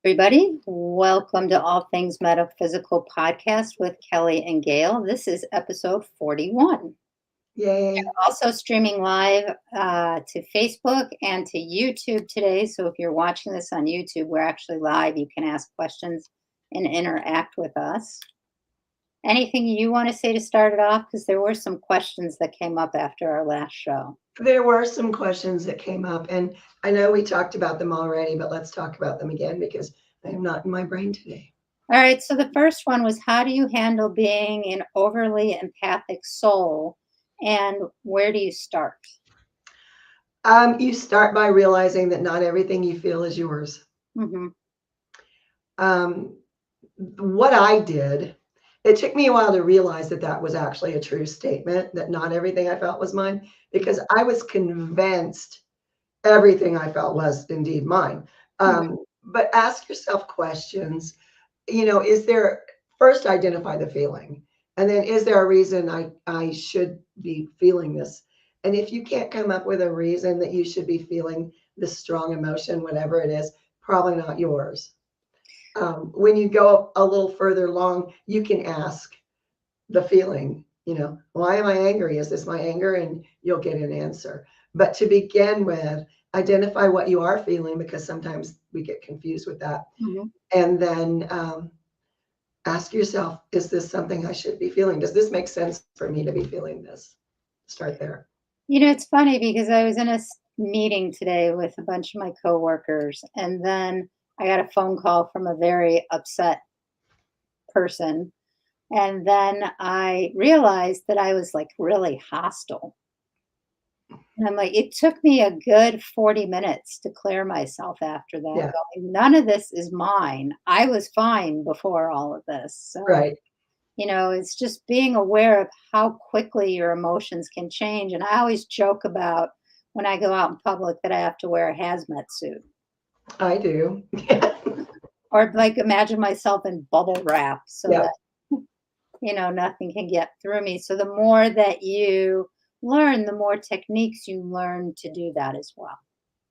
everybody. Welcome to All Things Metaphysical podcast with Kellie and Gail. This is episode 41. Yay. Also streaming live to Facebook and to YouTube today. So if you're watching this on YouTube, we're actually live. You can ask questions and interact with us. Anything you want to say to start it off? Because there were some questions that came up after our last show. There were some questions that came up, and I know we talked about them already, but let's talk about them again because I am not in my brain today. All right. So the first one was, how do you handle being an overly empathic soul? And where do you start? You start by realizing that not everything you feel is yours. Mm-hmm. What I did, it took me a while to realize that that was actually a true statement, that not everything I felt was mine, because I was convinced everything I felt was indeed mine. But ask yourself questions. Is there, first identify the feeling, and then is there a reason I should be feeling this? And if you can't come up with a reason that you should be feeling this strong emotion, whatever it is, probably not yours. When you go a little further along, you can ask the feeling, why am I angry? Is this my anger? And you'll get an answer. But to begin with, identify what you are feeling, because sometimes we get confused with that. Mm-hmm. And then ask yourself, is this something I should be feeling? Does this make sense for me to be feeling this? Start there. It's funny because I was in a meeting today with a bunch of my coworkers, and then I got a phone call from a very upset person. And then I realized that I was like really hostile. And I'm like, it took me a good 40 minutes to clear myself after that. Yeah. Going, none of this is mine. I was fine before all of this. So, Right. it's just being aware of how quickly your emotions can change. And I always joke about when I go out in public that I have to wear a hazmat suit. I do. Or like imagine myself in bubble wrap so Yeah. that nothing can get through me. So the more that you learn, the more techniques you learn to do that as well.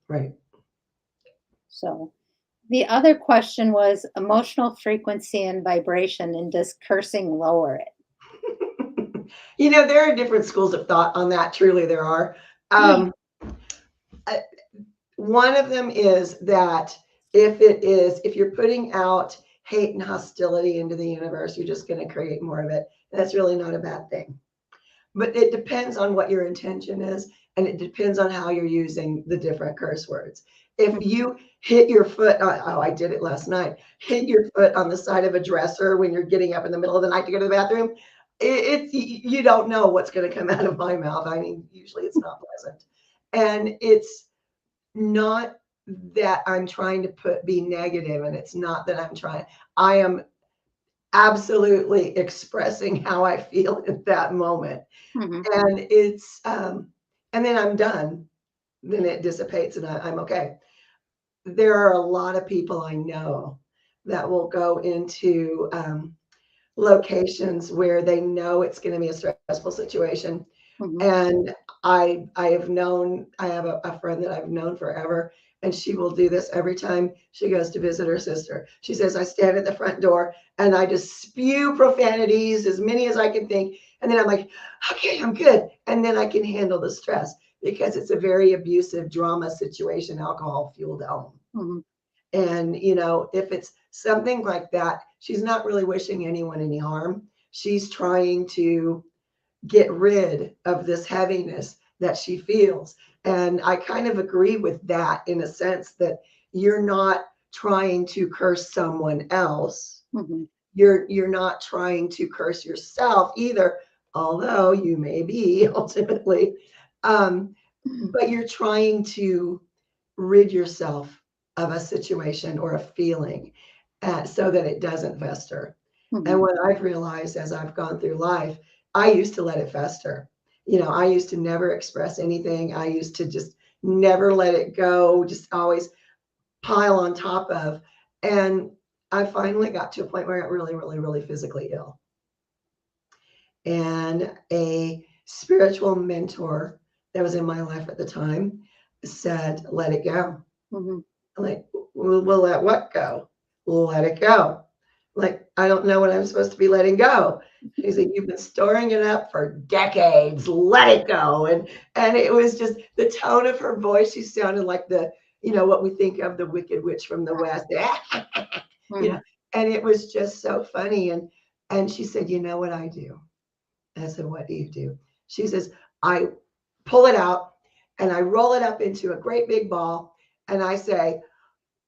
Right. So the other question was emotional frequency and vibration, and does cursing lower it? There are different schools of thought on that. Truly, there are. One of them is that if you're putting out hate and hostility into the universe, you're just going to create more of it. That's really not a bad thing. But it depends on what your intention is, and it depends on how you're using the different curse words. If you hit your foot, I did it last night, hit your foot on the side of a dresser when you're getting up in the middle of the night to go to the bathroom, you don't know what's going to come out of my mouth. I mean, usually it's not pleasant. And it's not that I'm trying to be negative, and it's not that I am absolutely expressing how I feel at that moment. Mm-hmm. And it's, and then I'm done. Then it dissipates and I'm okay. There are a lot of people I know that will go into locations where they know it's going to be a stressful situation. Mm-hmm. And I have a friend that I've known forever, and she will do this every time she goes to visit her sister. She says, I stand at the front door and I just spew profanities, as many as I can think. And then I'm like, okay, I'm good. And then I can handle the stress, because it's a very abusive drama situation, alcohol fueled home. Mm-hmm. And, if it's something like that, she's not really wishing anyone any harm. She's trying to get rid of this heaviness that she feels. And I kind of agree with that, in a sense that you're not trying to curse someone else. Mm-hmm. You're not trying to curse yourself either, although you may be ultimately. But you're trying to rid yourself of a situation or a feeling so that it doesn't fester. Mm-hmm. And what I've realized as I've gone through life, I used to let it fester. I used to never express anything. I used to just never let it go, just always pile on top of. And I finally got to a point where I got really, really, really physically ill. And a spiritual mentor that was in my life at the time said, let it go. Mm-hmm. I'm like, we'll let what go? let it go. Like, I don't know what I'm supposed to be letting go. She said, you've been storing it up for decades. Let it go. And it was just the tone of her voice. She sounded like what we think of the Wicked Witch from the West. you Mhm. know, and it was just so funny. And she said, you know what I do? I said, what do you do? She says, I pull it out and I roll it up into a great big ball and I say,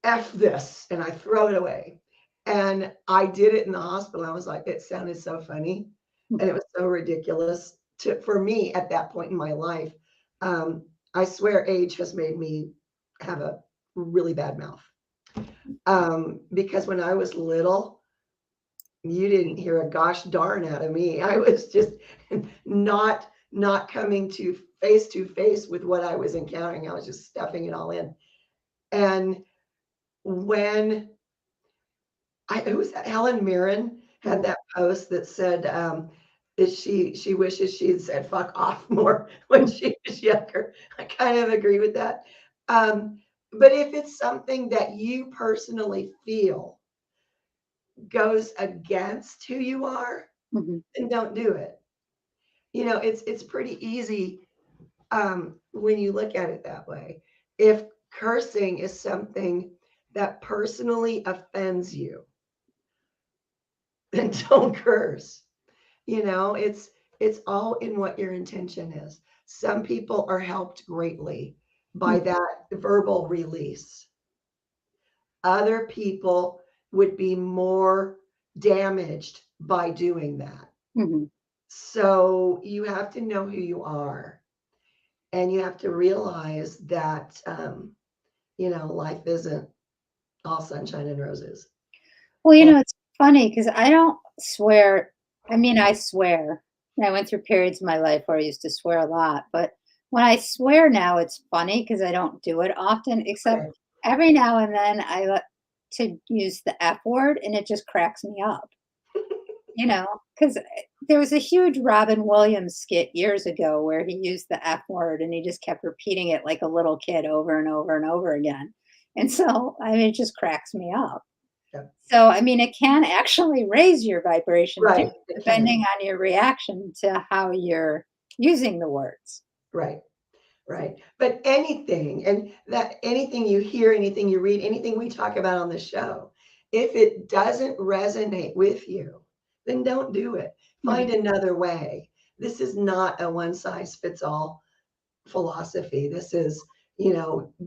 F this, and I throw it away. And I did it in the hospital. I was like, it sounded so funny and it was so ridiculous for me at that point in my life. I swear age has made me have a really bad mouth. Because when I was little, you didn't hear a gosh darn out of me. I was just not coming to face with what I was encountering. I was just stuffing it all in. And when it was Helen Mirren had that post that said that she wishes she had said fuck off more when she was younger. I kind of agree with that. But if it's something that you personally feel goes against who you are, Mhm. then don't do it. It's pretty easy when you look at it that way. If cursing is something that personally offends you, then don't curse. It's all in what your intention is. Some people are helped greatly by that verbal release. Other people would be more damaged by doing that. Mhm. So you have to know who you are, and you have to realize that life isn't all sunshine and roses. Well, And it's funny because I don't swear. I mean, I swear. And I went through periods in my life where I used to swear a lot, but when I swear now, it's funny because I don't do it often, except okay, every now and then I like to use the F word and it just cracks me up, because there was a huge Robin Williams skit years ago where he used the F word and he just kept repeating it like a little kid over and over and over again. And so, I mean, it just cracks me up. yeah, So, I mean, it can actually raise your vibration too, right, it can, depending on your reaction to how you're using the words. right. Right. But anything you hear, anything you read, anything we talk about on the show, if it doesn't resonate with you, then don't do it. Mhm, Find another way. This is not a one size fits all philosophy. This is,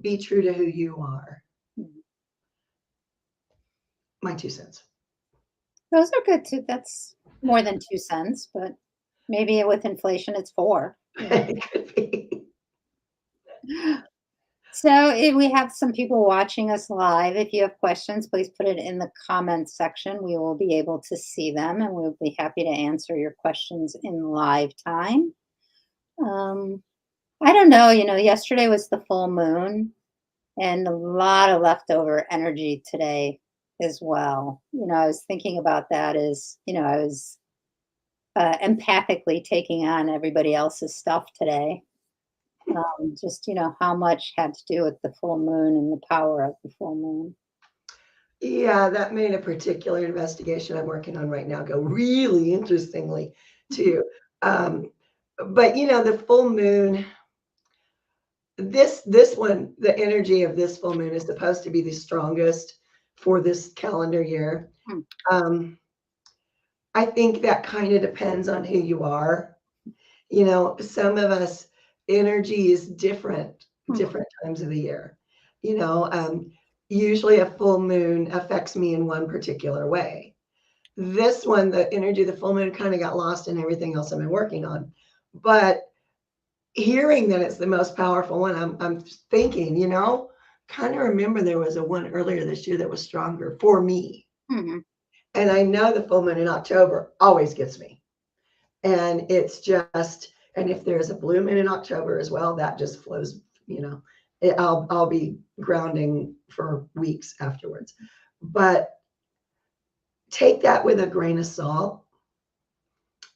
be true to who you are. mhm. My 2 cents. Those are good too. That's more than 2 cents, but maybe with inflation, it's 4. It could be. So, we have some people watching us live. If you have questions, please put it in the comments section. We will be able to see them and we'll be happy to answer your questions in live time. Um, I don't know, yesterday was the full moon and a lot of leftover energy today as well. I was thinking about that as, I was empathically taking on everybody else's stuff today. Just, how much had to do with the full moon and the power of the full moon. Yeah, that made a particular investigation I'm working on right now go really interestingly too. Um, but the full moon, this one, the energy of this full moon is supposed to be the strongest for this calendar year. Hmm. Um, I think that kind of depends on who you are. Some of us energy is Hmm. different times of the year. You know, um, Usually a full moon affects me in one particular way. This one, the energy of the full moon kind of got lost in everything else I've been working on. But hearing that it's the most powerful one, I'm thinking, kind of remember there was a one earlier this year that was stronger for me. Hmm. And I know the full moon in October always gets me. And it's just, and if there's a blue moon in October as well, that just flows, I'll be grounding for weeks afterwards. But take that with a grain of salt.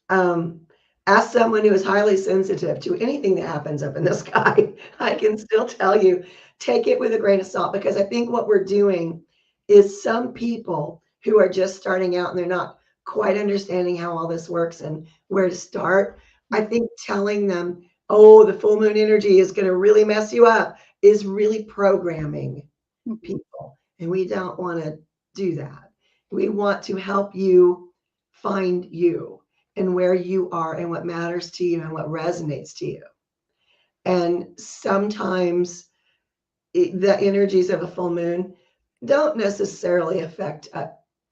Um, as someone who is highly sensitive to anything that happens up in the sky, I can still tell you, take it with a grain of salt because I think what we're doing is some people who are just starting out and they're not quite understanding how all this works and where to start. I think telling them, oh, the full moon energy is going to really mess you up is really programming people. And we don't want to do that. We want to help you find you and where you are and what matters to you and what resonates to you. And sometimes the energies of a full moon don't necessarily affect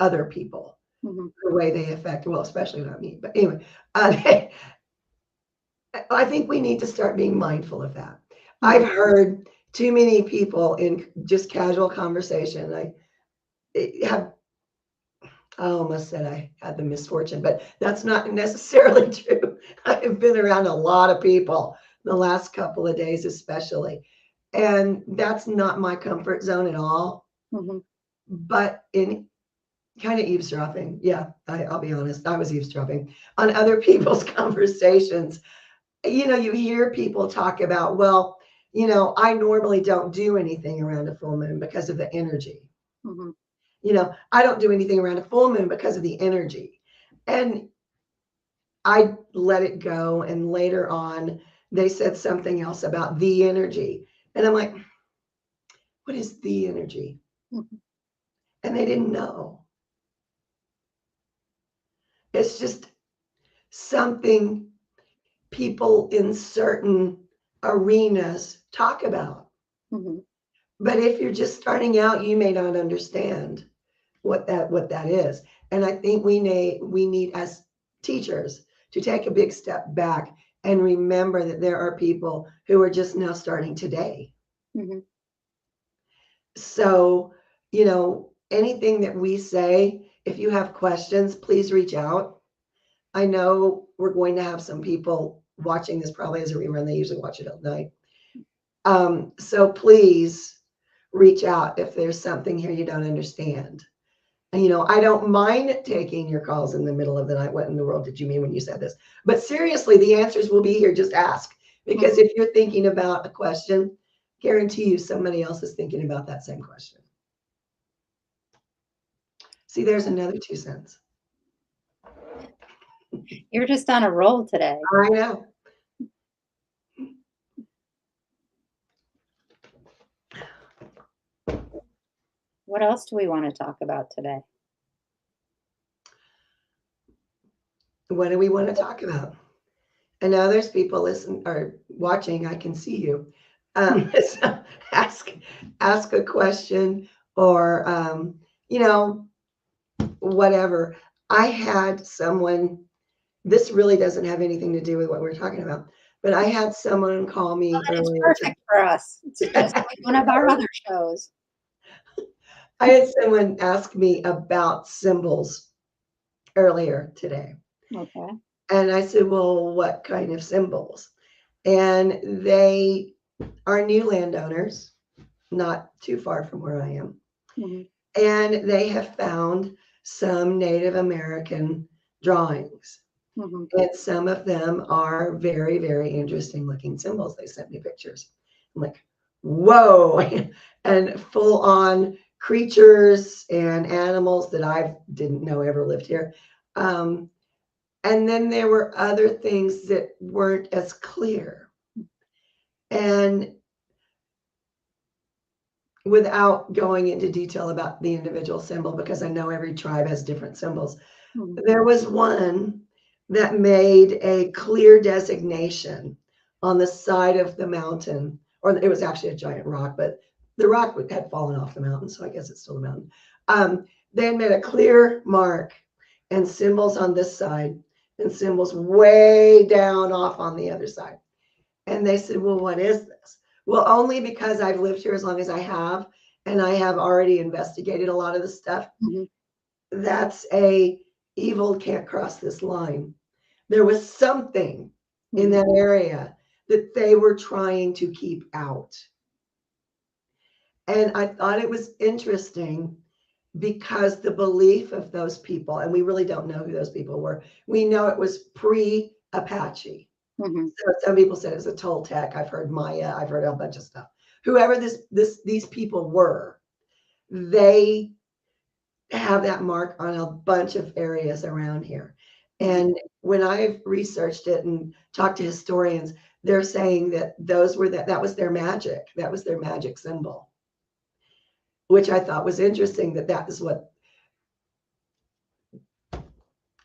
other people the way they affect, well, especially not me. But anyway, I think we need to start being mindful of that. I've heard too many people in just casual conversation. I almost said I had the misfortune, but that's not necessarily true. I've been around a lot of people the last couple of days, especially. And that's not my comfort zone at all. But in kind of eavesdropping, yeah, I'll be honest, I was eavesdropping on other people's conversations. You hear people talk about, well, I normally don't do anything around a full moon because of the energy. I don't do anything around a full moon because of the energy. And I let it go. And later on, they said something else about the energy. And I'm like, what is the energy? And they didn't know. It's just something people in certain arenas talk about. But if you're just starting out, you may not understand what that is. And I think we need as teachers to take a big step back and remember that there are people who are just now starting today. So, anything that we say, if you have questions, please reach out. I know we're going to have some people watching this probably as a rerun. They usually watch it at night. So please reach out if there's something here you don't understand. And, I don't mind taking your calls in the middle of the night. What in the world did you mean when you said this? But seriously, the answers will be here. Just ask. Because if you're thinking about a question, guarantee you somebody else is thinking about that same question. See, there's another 2 cents. You're just on a roll today. I know. What else do we want to talk about today? What do we want to talk about? I know there's people listening or watching. I can see you. So ask a question or whatever. I had someone. This really doesn't have anything to do with what we're talking about, but I had someone call me It's earlier. perfect for us. It's just like one of our other shows. I had someone ask me about symbols earlier today. Okay. And I said, well, what kind of symbols? And they are new landowners, not too far from where I am. And they have found some Native American drawings. And some of them are very, very interesting looking symbols. They sent me pictures. I'm like, whoa, and full on creatures and animals that I didn't know ever lived here. And then there were other things that weren't as clear. And without going into detail about the individual symbol, because I know every tribe has different symbols, there was one that made a clear designation on the side of the mountain, or it was actually a giant rock, but the rock had fallen off the mountain, so I guess it's still a mountain. They had made a clear mark and symbols on this side and symbols way down off on the other side. And they said, well, what is this? Well, only because I've lived here as long as I have, and I have already investigated a lot of the stuff. That's a evil can't cross this line. There was something in that area that they were trying to keep out. And I thought it was interesting because the belief of those people, and we really don't know who those people were. We know it was pre-Apache. So some people said it was a Toltec. I've heard Maya. I've heard a bunch of stuff. Whoever these people were, they have that mark on a bunch of areas around here. Mhm. And when I've researched it and talked to historians, they're saying that that was their magic. That was their magic symbol, which I thought was interesting that that is what,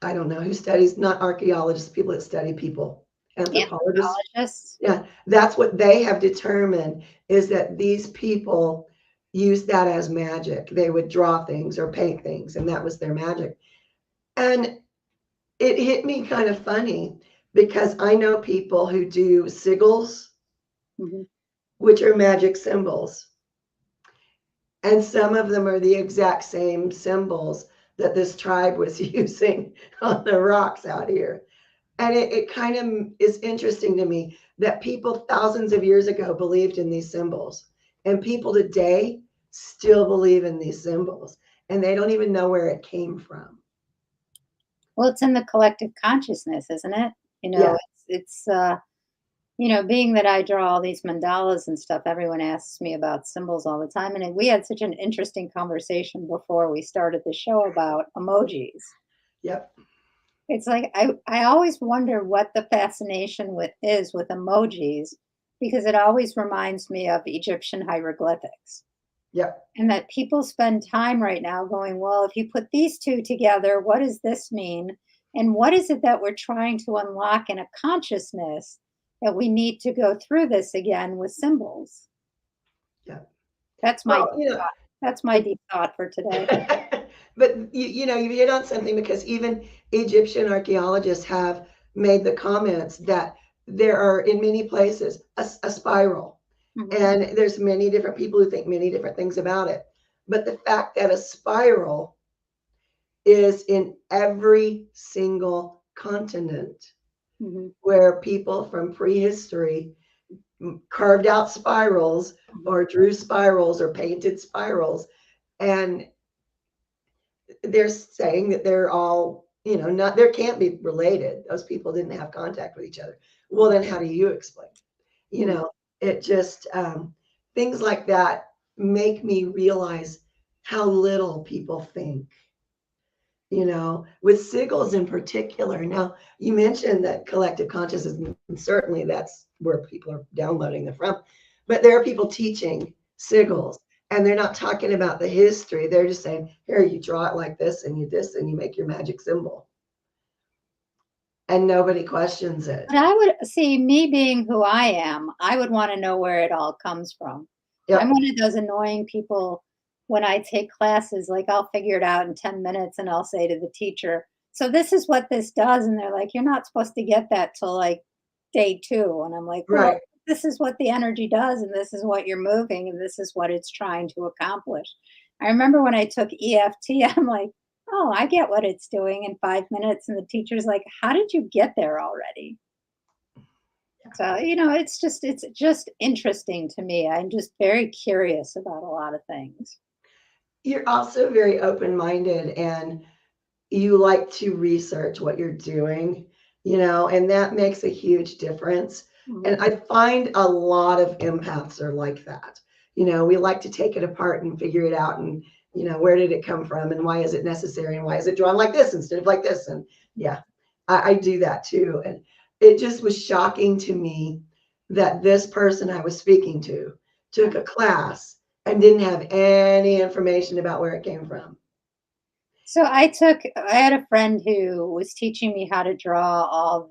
I don't know who studies, not archaeologists, people that study people, anthropologists. Anthropologists. Yeah, that's what they have determined, is that these people use that as magic. They would draw things or paint things, and that was their magic. And it hit me kind of funny because I know people who do sigils, Mhm. which are magic symbols. And some of them are the exact same symbols that this tribe was using on the rocks out here. And it kind of is interesting to me that people thousands of years ago believed in these symbols, and people today still believe in these symbols, and they don't even know where it came from. Well, it's in the collective consciousness, isn't it? You know, Yeah, being that I draw all these mandalas and stuff, everyone asks me about symbols all the time. And we had such an interesting conversation before we started the show about emojis. yep, It's like I always wonder what the fascination with emojis, because it always reminds me of Egyptian hieroglyphics. yep. And that people spend time right now going, well, if you put these two together, what does this mean? And what is it that we're trying to unlock in a consciousness that we need to go through this again with symbols? Yeah. That's my Well, deep thought. That's my deep thought for today. but you hit on something, because even Egyptian archaeologists have made the comments that there are in many places a spiral, Mhm. and there's many different people who think many different things about it. But the fact that a spiral is in every single continent, Mhm. where people from prehistory carved out spirals Mhm. or drew spirals or painted spirals, and they're saying that they're all, not, there can't be related. Those people didn't have contact with each other. Well, then how do you explain? You Mhm. know, it just, things like that make me realize how little people think, with sigils in particular. Now, you mentioned that collective consciousness, and certainly that's where people are downloading them from. But there are people teaching sigils, and they're not talking about the history. They're just saying, here, you draw it like this, and you make your magic symbol. And nobody questions it. But I would see, me being who I am, I would want to know where it all comes from. I'm Yep, one of those annoying people when I take classes, like I'll figure it out in 10 minutes and I'll say to the teacher, so this is what this does. And they're like, you're not supposed to get that till like day two. And I'm like, well, right. this is what the energy does, and this is what you're moving, and this is what it's trying to accomplish. I remember when I took EFT, I'm like, oh, I get what it's doing in 5 minutes. And the teacher's like, how did you get there already? So, it's just interesting to me. I'm just very curious about a lot of things. You're also very open-minded, and you like to research what you're doing, and that makes a huge difference. Mhm. And I find a lot of empaths are like that. We like to take it apart and figure it out, and, where did it come from, and why is it necessary, and why is it drawn like this instead of like this? And yeah, I do that too. And it just was shocking to me that this person I was speaking to took a class and didn't have any information about where it came from. So I had a friend who was teaching me how to draw all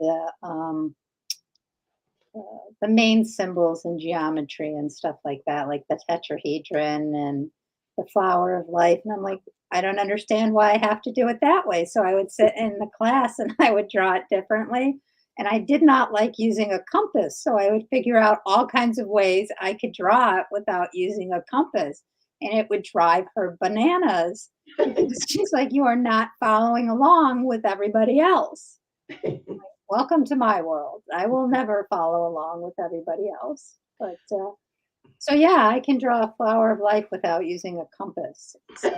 the main symbols in geometry and stuff like that, like the tetrahedron and the flower of life. And I'm like, I don't understand why I have to do it that way. So I would sit in the class and I would draw it differently. And I did not like using a compass. So I would figure out all kinds of ways I could draw it without using a compass. And it would drive her bananas because she's like, you are not following along with everybody else. Welcome to my world. I will never follow along with everybody else. But so yeah, I can draw a flower of life without using a compass. So,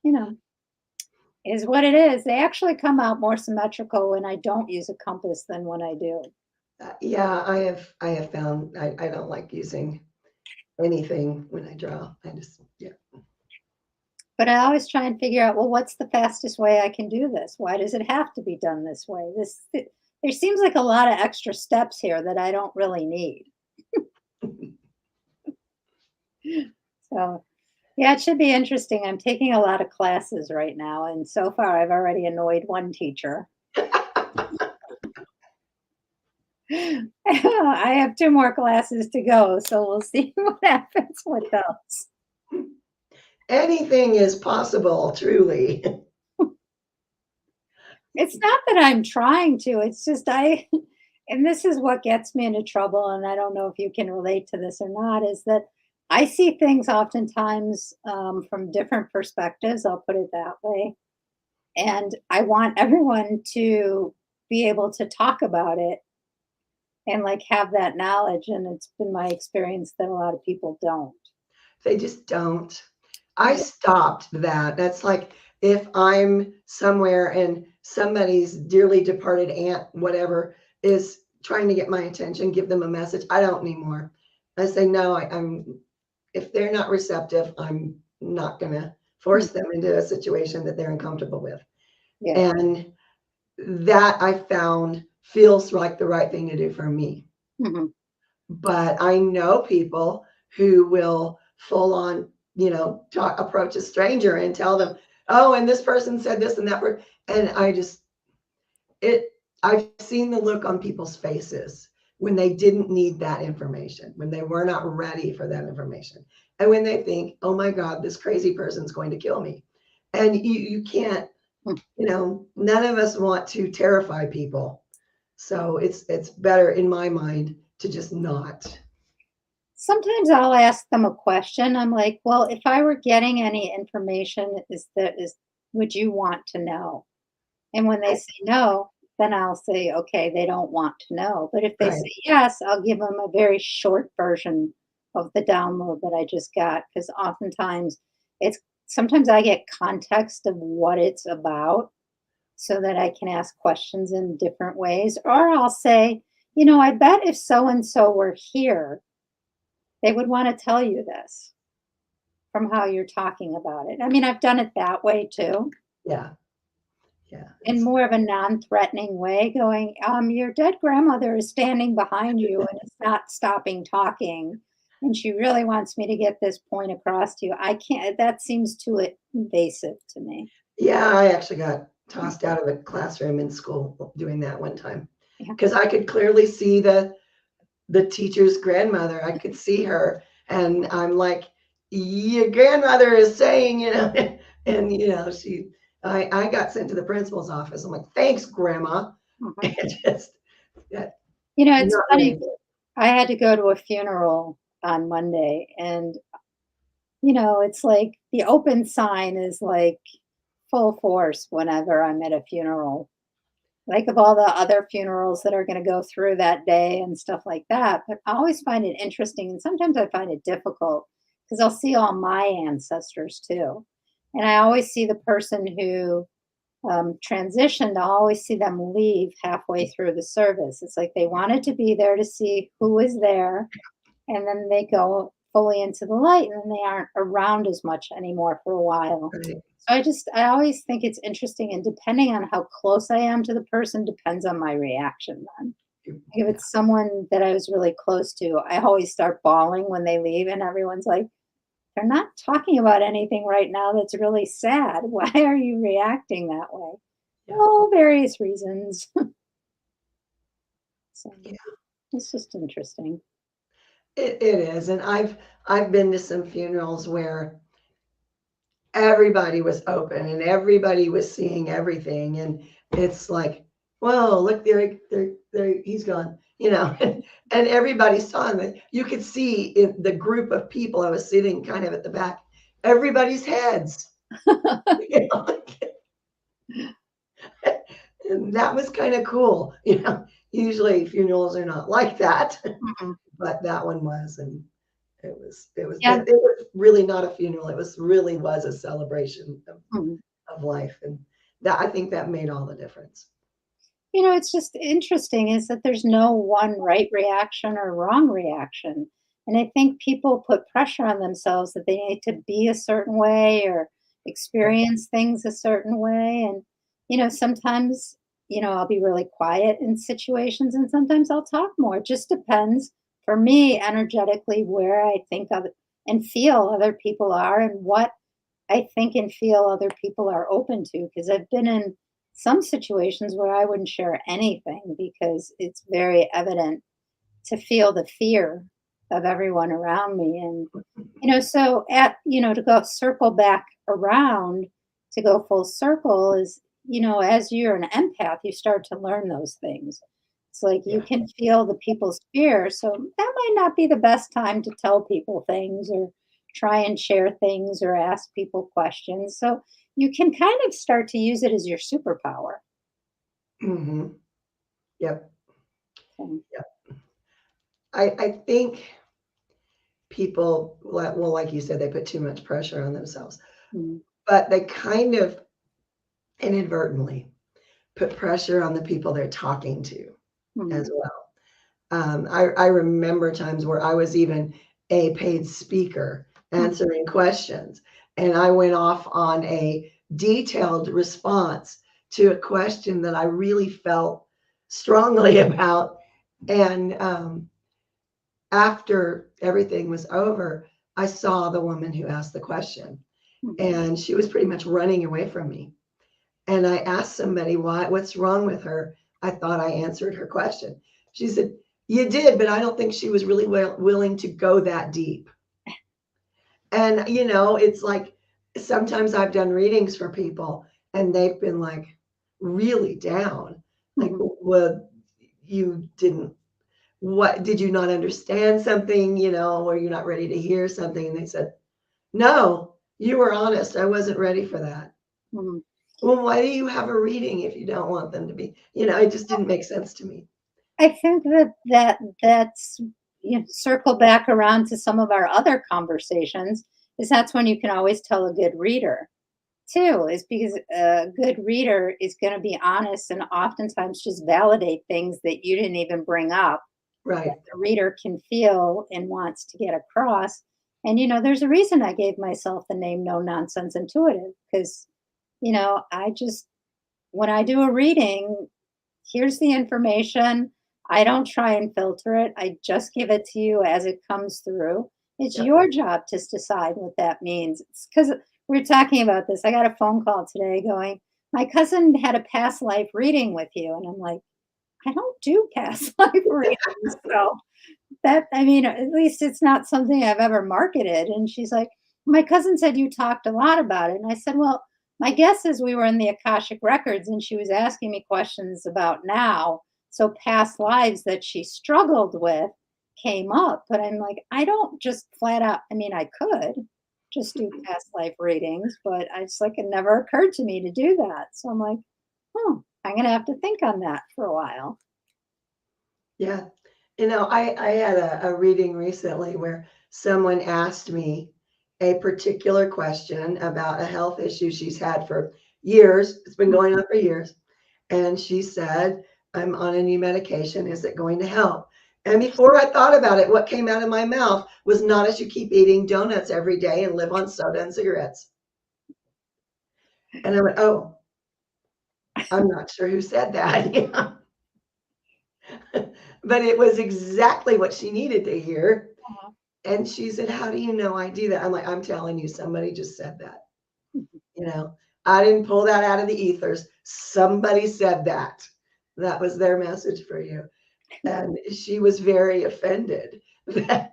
you know, is what it is. They actually come out more symmetrical when I don't use a compass than when I do. Yeah, I have found I don't like using anything when I draw. I just, yeah. But I always try and figure out, well, what's the fastest way I can do this? Why does it have to be done this way? There seems like a lot of extra steps here that I don't really need. So, yeah, it should be interesting. I'm taking a lot of classes right now, and so far I've already annoyed one teacher. I have 2 more classes to go, so we'll see what happens with those. Anything is possible, truly. It's not that I'm trying to, it's just and this is what gets me into trouble, and I don't know if you can relate to this or not, is that I see things oftentimes, from different perspectives, I'll put it that way, and I want everyone to be able to talk about it and, like, have that knowledge, and it's been my experience that a lot of people don't. They just don't. I Yeah. stopped that. That's like if I'm somewhere and somebody's dearly departed aunt, whatever, is trying to get my attention, give them a message. I don't anymore. I say, no, I'm, if they're not receptive, I'm not going to Mm, force them into a situation that they're uncomfortable with. yeah. And that I found feels like the right thing to do for me. Mhm. But I know people who will full on, talk, approach a stranger and tell them, oh, and this person said this and that word. And it, I've seen the look on people's faces when they didn't need that information, when they were not ready for that information. And when they think, oh my God, this crazy person's going to kill me. And you can't, Mm. none of us want to terrify people. So it's better in my mind to just not. Sometimes I'll ask them a question. I'm like, "Well, if I were getting any information, would you want to know?" And when they say no, then I'll say, "Okay, they don't want to know." But if they Right. say yes, I'll give them a very short version of the download that I just got. Because oftentimes it's sometimes I get context of what it's about so that I can ask questions in different ways. Or I'll say, I bet if so and so were here, they would want to tell you this from how you're talking about it. I mean, I've done it that way too, Yeah. Yeah. in more of a non-threatening way, going, your dead grandmother is standing behind you and is not stopping talking. And she really wants me to get this point across to you. I can't, that seems too invasive to me. Yeah, I actually got tossed out of a classroom in school doing that one time Yeah. because I could clearly see the teacher's grandmother. I could see her, and I'm like, "Your grandmother is saying, and I got sent to the principal's office. I'm like, "Thanks, Grandma." Mhm. And just that It's not funny. really good. I had to go to a funeral on Monday, and it's like the open sign is like full force whenever I'm at a funeral. Like of all the other funerals that are going to go through that day and stuff like that. But I always find it interesting, and sometimes I find it difficult because I'll see all my ancestors too. And I always see the person who transitioned, I always see them leave halfway through the service. It's like they wanted to be there to see who was there, and then they go fully into the light, and then they aren't around as much anymore for a while. Right. So I always think it's interesting, and depending on how close I am to the person depends on my reaction then. If Yeah. it's someone that I was really close to, I always start bawling when they leave, and everyone's like, they're not talking about anything right now that's really sad. Why are you reacting that way? Yeah. Oh, various reasons. So Yeah. it's just interesting. It is, and I've been to some funerals where everybody was open and everybody was seeing everything, and it's like, whoa, look there, he's gone, and everybody saw him. You could see in the group of people, I was sitting kind of at the back, everybody's heads, you know, and that was kind of cool. Usually funerals are not like that, Mhm. but that one was. And Yeah. it was really not a funeral. It was a celebration Mhm. of life. And that, I think that made all the difference. It's just interesting is that there's no one right reaction or wrong reaction. And I think people put pressure on themselves that they need to be a certain way or experience things a certain way. And, sometimes, I'll be really quiet in situations and sometimes I'll talk more. It just depends for me energetically where I think of and feel other people are and what I think and feel other people are open to. Because I've been in some situations where I wouldn't share anything because it's very evident to feel the fear of everyone around me. And, so to go circle back around, to go full circle is, as you're an empath, you start to learn those things. It's like you Yeah. can feel the people's fear. So that might not be the best time to tell people things or try and share things or ask people questions. So you can kind of start to use it as your superpower. Hmm. Yep. So, Yep. I think people, well, like you said, they put too much pressure on themselves, mm, but they kind of inadvertently put pressure on the people they're talking to as mm, well. I remember times where I was even a paid speaker mm, answering questions, and I went off on a detailed response to a question that I really felt strongly about. And after everything was over, I saw the woman who asked the question, mm. and she was pretty much running away from me. And I asked somebody what's wrong with her. I thought I answered her question. She said, "You did, but I don't think she was really willing to go that deep." And it's like sometimes I've done readings for people and they've been like really down. Like, Mhm. well, you didn't, what, did you not understand something? Or you're not ready to hear something? And they said, "No, you were honest. I wasn't ready for that." Mhm. Well, why do you have a reading if you don't want them to be? It just didn't make sense to me. I think that's circle back around to some of our other conversations, is that's when you can always tell a good reader too, is because a good reader is going to be honest and oftentimes just validate things that you didn't even bring up that Right. the reader can feel and wants to get across. And there's a reason I gave myself the name No Nonsense Intuitive because I just when I do a reading, here's the information. I don't try and filter it. I just give it to you as it comes through. It's Yep. your job to decide what that means. It's because we were talking about this. I got a phone call today going, my cousin had a past life reading with you. And I'm like, I don't do past life readings. So I mean, at least it's not something I've ever marketed. And she's like, my cousin said you talked a lot about it. And I said, well, my guess is we were in the Akashic Records and she was asking me questions about now. So past lives that she struggled with came up. But I'm like, I don't just flat out, I mean, I could just do past life readings, but I just like it never occurred to me to do that. So I'm like, I'm going to have to think on that for a while. Yeah. I had a reading recently where someone asked me a particular question about a health issue she's had for years. It's been going on for years. And she said, "I'm on a new medication. Is it going to help?" And before I thought about it, what came out of my mouth was, "Not as you keep eating donuts every day and live on soda and cigarettes." And I went, "Oh, I'm not sure who said that." But it was exactly what she needed to hear. And she said, "How do you know I do that?" I'm like, "I'm telling you, somebody just said that. You know, I didn't pull that out of the ethers. Somebody said that. That was their message for you." And she was very offended that,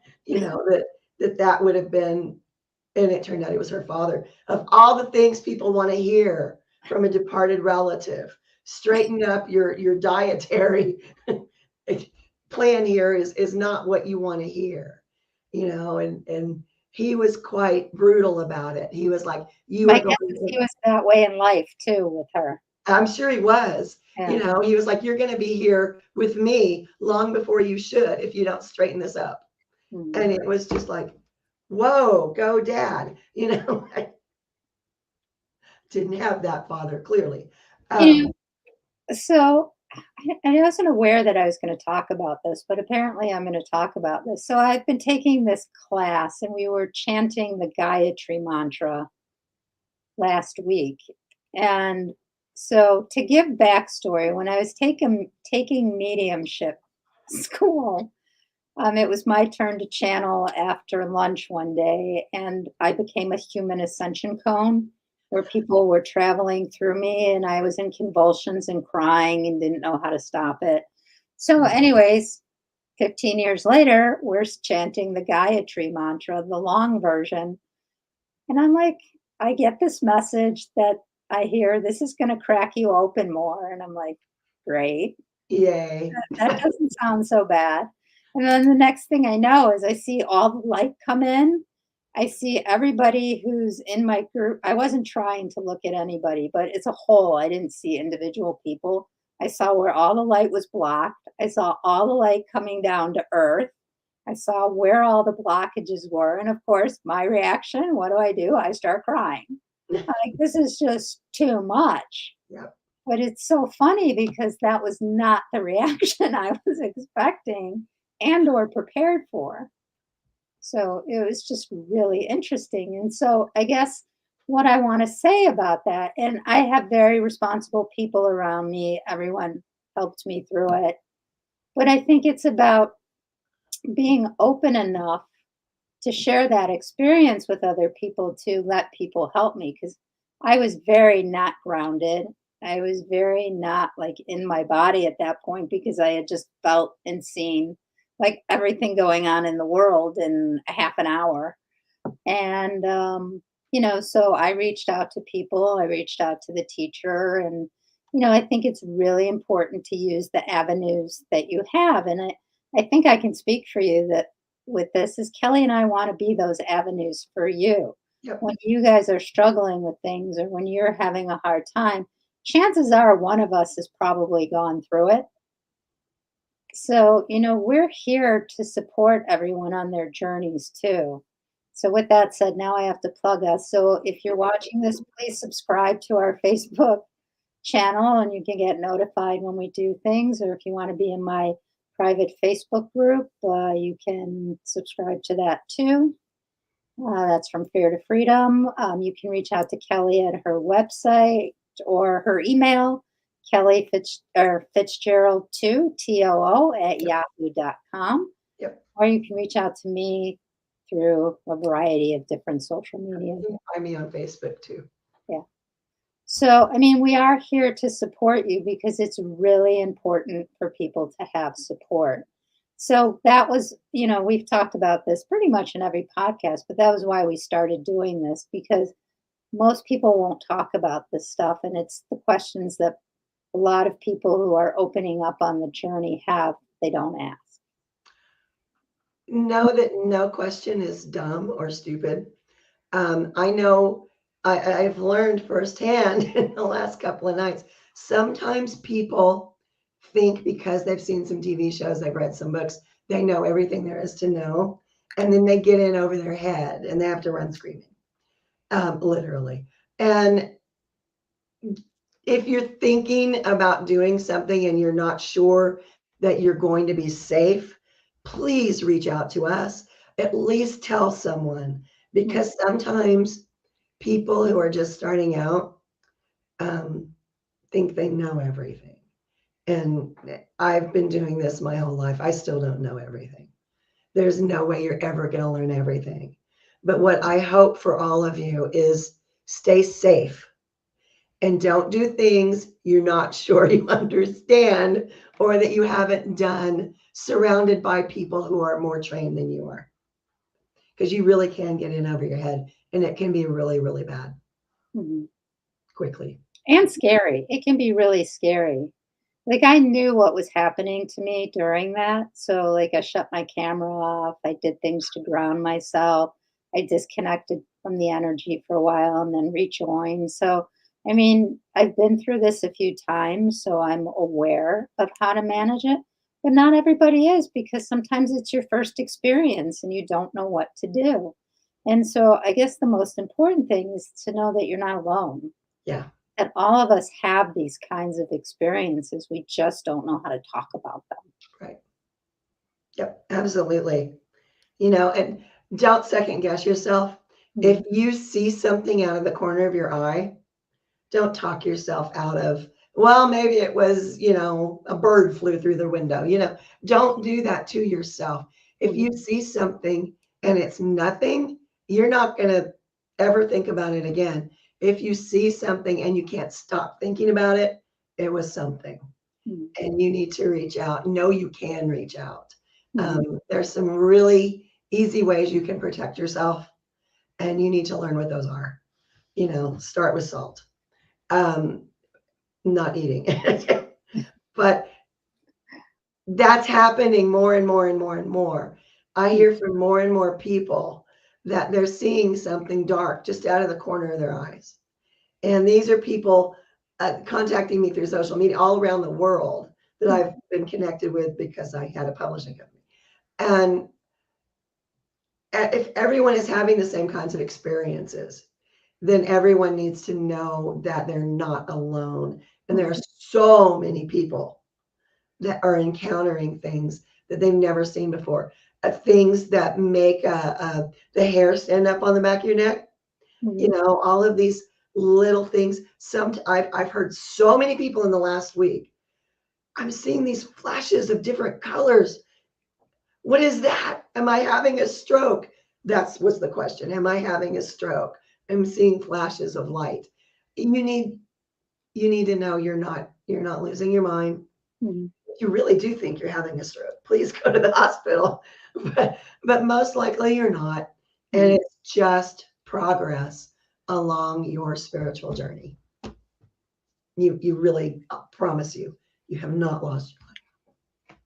that would have been, and it turned out it was her father. Of all the things people want to hear from a departed relative, straighten up your dietary plan here is not what you want to hear, and he was quite brutal about it. He was like, "You My are guess going is to," he was that way in life too with her. I'm sure he was, Yeah. he was like, "You're going to be here with me long before you should if you don't straighten this up." Mhm. And it was just like, whoa, go dad. I didn't have that father, clearly. You Um, so I wasn't aware that I was going to talk about this, but apparently I'm going to talk about this. So I've been taking this class and we were chanting the Gayatri mantra last week. And so to give backstory, when I was taking mediumship school, it was my turn to channel after lunch one day, and I became a human ascension cone where people were traveling through me, and I was in convulsions and crying and didn't know how to stop it. So, anyways, 15 years later, we're chanting the Gayatri mantra, the long version. And I'm like, I get this message that I hear this is going to crack you open more. And I'm like, great. Yay. That doesn't sound so bad. And then the next thing I know is I see all the light come in. I see everybody who's in my group. I wasn't trying to look at anybody, but it's a whole. I didn't see individual people. I saw where all the light was blocked. I saw all the light coming down to earth. I saw where all the blockages were. And of course, my reaction, what do? I start crying. Like, this is just too much. Yep. But it's so funny because that was not the reaction I was expecting and or prepared for. So it was just really interesting. And so I guess what I want to say about that, and I have very responsible people around me, everyone helped me through it. But I think it's about being open enough to share that experience with other people to let people help me because I was very not grounded. I was very not like in my body at that point because I had just felt and seen like everything going on in the world in a half an hour. And, so I reached out to people, I reached out to the teacher, and, I think it's really important to use the avenues that you have. And I think I can speak for you that with this is Kelly and I want to be those avenues for you. Yep. When you guys are struggling with things or when you're having a hard time, chances are one of us has probably gone through it. So, we're here to support everyone on their journeys too. So, with that said, now I have to plug us. So, if you're watching this, please subscribe to our Facebook channel and you can get notified when we do things. Or if you want to be in my private Facebook group, you can subscribe to that too. That's from Fear to Freedom. You can reach out to Kelly at her website or her email, Kelly Fitzgerald 2, TOO at yahoo.com. Yep. Or you can reach out to me through a variety of different social media. You can find me on Facebook too. Yeah. So, we are here to support you because it's really important for people to have support. So that was, we've talked about this pretty much in every podcast, but that was why we started doing this because most people won't talk about this stuff. And it's the questions that a lot of people who are opening up on the journey have, they don't ask. Know that no question is dumb or stupid. I know I've learned firsthand in the last couple of nights, sometimes people think because they've seen some TV shows, they've read some books, they know everything there is to know. And then they get in over their head and they have to run screaming, literally. And if you're thinking about doing something and you're not sure that you're going to be safe, please reach out to us. At least tell someone because sometimes people who are just starting out think they know everything. And I've been doing this my whole life. I still don't know everything. There's no way you're ever going to learn everything. But what I hope for all of you is stay safe and don't do things you're not sure you understand or that you haven't done surrounded by people who are more trained than you are. Because you really can get in over your head and it can be really, really bad quickly. And scary. It can be really scary. Like I knew what was happening to me during that. So like I shut my camera off. I did things to ground myself. I disconnected from the energy for a while and then rejoined. So I've been through this a few times, so I'm aware of how to manage it. But not everybody is because sometimes it's your first experience and you don't know what to do. And so I guess the most important thing is to know that you're not alone. Yeah. That all of us have these kinds of experiences. We just don't know how to talk about them. Right. Yep, absolutely. And don't second guess yourself. If you see something out of the corner of your eye, don't talk yourself out of, well, maybe it was, a bird flew through the window. Don't do that to yourself. If you see something and it's nothing, you're not going to ever think about it again. If you see something and you can't stop thinking about it, it was something. And you need to reach out. Know you can reach out. There's some really easy ways you can protect yourself, and you need to learn what those are. Start with salt. Not eating. But that's happening more and more and more and more. I hear from more and more people that they're seeing something dark just out of the corner of their eyes. And these are people contacting me through social media all around the world that I've been connected with because I had a publishing company. And if everyone is having the same kinds of experiences, then everyone needs to know that they're not alone. And there are so many people that are encountering things that they've never seen before. Things that make the hair stand up on the back of your neck. All of these little things. I've heard so many people in the last week. I'm seeing these flashes of different colors. What is that? Am I having a stroke? That was the question. Am I having a stroke? I'm seeing flashes of light. You need to know you're not losing your mind. If you really do think you're having a stroke, please go to the hospital. But most likely you're not. And it's just progress along your spiritual journey. You really, I promise you have not lost your life.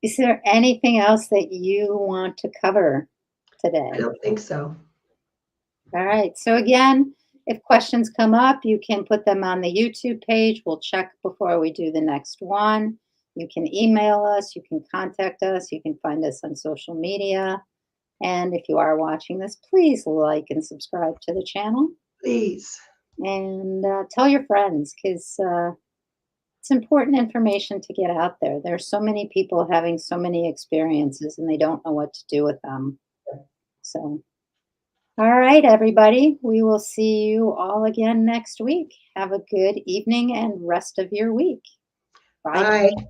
Is there anything else that you want to cover today? I don't think so. All right. So again, if questions come up, you can put them on the YouTube page. We'll check before we do the next one. You can email us. You can contact us. You can find us on social media. And if you are watching this, please like and subscribe to the channel. Please. And tell your friends, because it's important information to get out there. There's so many people having so many experiences and they don't know what to do with them. So, all right, everybody, we will see you all again next week. Have a good evening and rest of your week. Bye. Bye.